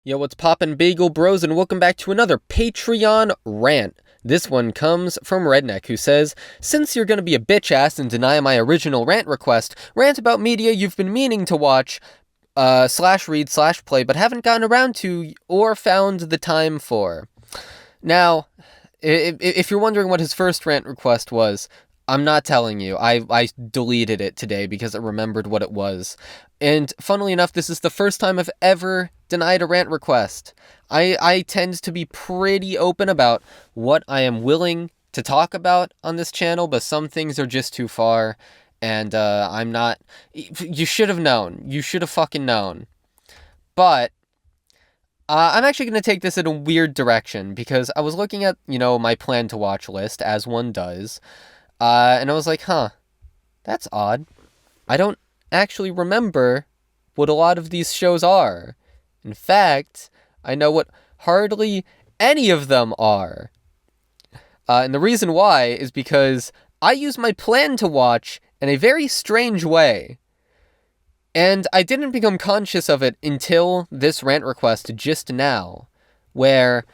Yo, what's poppin', Bagel Bros, and welcome back to another Patreon rant. This one comes from Redneck, who says, "Since you're gonna be a bitch ass and deny my original rant request, rant about media you've been meaning to watch, slash read slash play, but haven't gotten around to or found the time for." Now, if you're wondering what his first rant request was, I'm not telling you. I deleted it today because I remembered what it was. And funnily enough, this is the first time I've ever denied a rant request. I tend to be pretty open about what I am willing to talk about on this channel, but some things are just too far, and I'm not... You should have known. You should have fucking known. But I'm actually going to take this in a weird direction, because I was looking at, my plan to watch list, as one does, and I was like, that's odd. I don't actually remember what a lot of these shows are. In fact, I know what hardly any of them are. And the reason why is because I use my plan to watch in a very strange way. And I didn't become conscious of it until this rant request just now, where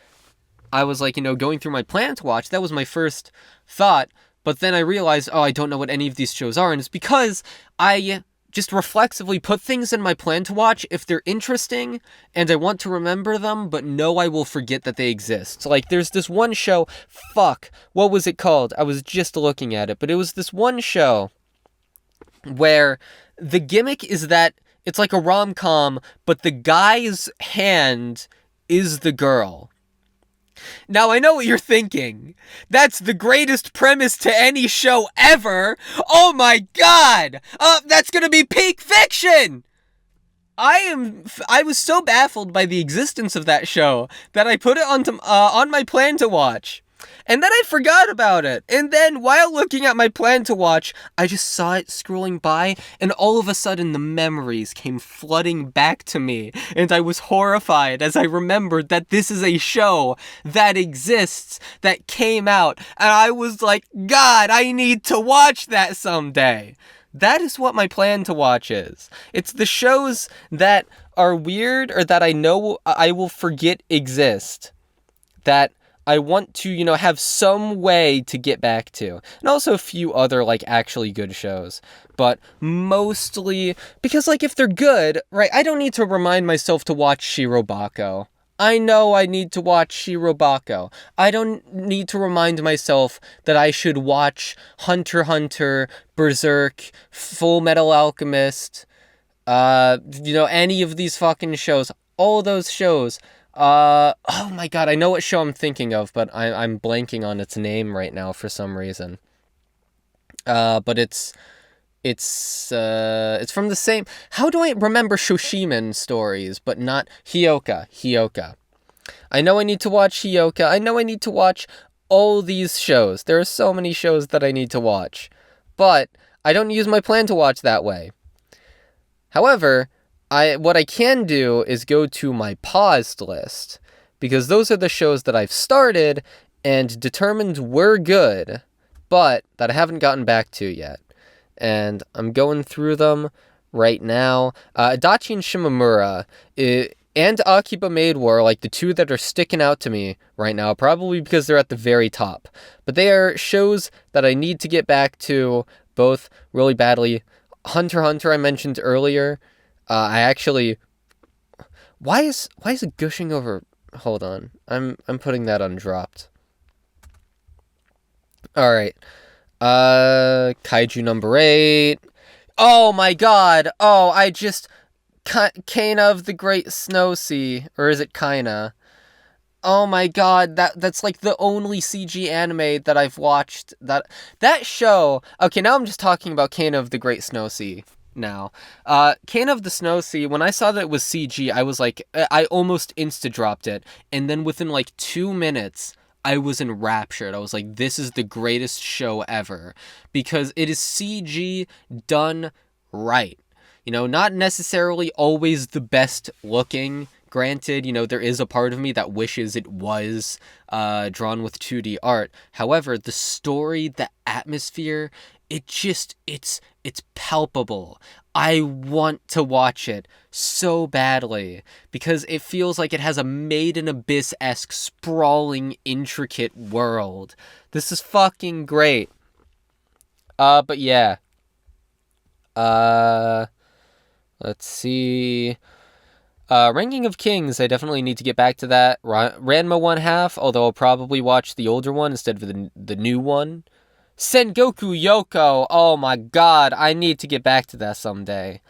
I was like, going through my plan to watch. That was my first thought. But then I realized, I don't know what any of these shows are. And it's because I just reflexively put things in my plan to watch if they're interesting and I want to remember them, but know I will forget that they exist. Like, there's this one show, what was it called? I was just looking at it, but it was this one show where the gimmick is that it's like a rom-com, but the guy's hand is the girl. Now, I know what you're thinking. That's the greatest premise to any show ever. Oh my god! That's gonna be peak fiction! I was so baffled by the existence of that show that I put it on my plan to watch. And then I forgot about it. And then, while looking at my plan to watch, I just saw it scrolling by, and all of a sudden the memories came flooding back to me. And I was horrified as I remembered that this is a show that exists, that came out. And I was like, God, I need to watch that someday. That is what my plan to watch is. It's the shows that are weird or that I know I will forget exist. That I want to, have some way to get back to. And also a few other, actually good shows. But mostly, because, if they're good, right, I don't need to remind myself to watch Shirobako. I know I need to watch Shirobako. I don't need to remind myself that I should watch Hunter x Hunter, Berserk, Full Metal Alchemist, any of these fucking shows. All those shows. Oh my god, I know what show I'm thinking of, but I'm blanking on its name right now for some reason. But it's from the same... How do I remember Shoshiman stories, but not Hyoka? I know I need to watch Hyoka. I know I need to watch all these shows. There are so many shows that I need to watch. But I don't use my plan to watch that way. However, what I can do is go to my paused list, because those are the shows that I've started and determined were good, but that I haven't gotten back to yet. And I'm going through them right now. Adachi and Shimamura and Akiba Maid War are the two that are sticking out to me right now, probably because they're at the very top. But they are shows that I need to get back to, both really badly. Hunter x Hunter I mentioned earlier. I actually... Why is it gushing over... Hold on. I'm putting that on dropped. Alright. Kaiju number 8. Oh my god! Oh, I just... Kana of the Great Snow Sea. Or is it Kaina? Oh my god, that's the only CG anime that I've watched. That show... Okay, now I'm just talking about Kana of the Great Snow Sea now. Kana of the Snow Sea, when I saw that it was CG, I was I almost insta-dropped it. And then within 2 minutes... I was enraptured. I was like, this is the greatest show ever. Because it is CG done right. Not necessarily always the best looking. Granted, there is a part of me that wishes it was drawn with 2D art. However, the story, the atmosphere, it's palpable. I want to watch it so badly because it feels like it has a Made in Abyss-esque sprawling intricate world. This is fucking great. But yeah. Let's see. Ranking of Kings, I definitely need to get back to that. Ranma 1/2, although I'll probably watch the older one instead of the new one. Sengoku Yoko, oh my god, I need to get back to that someday.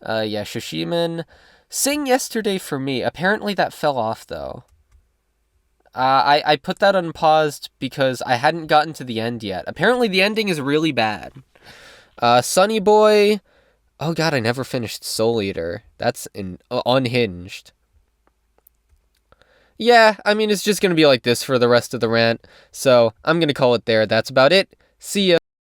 Yeah, Shishimen. Sing Yesterday for me. Apparently that fell off, though. I put that on paused because I hadn't gotten to the end yet. Apparently the ending is really bad. Sunny Boy. Oh god, I never finished Soul Eater. That's unhinged. Yeah, I mean, it's just gonna be like this for the rest of the rant. So, I'm gonna call it there. That's about it. See ya.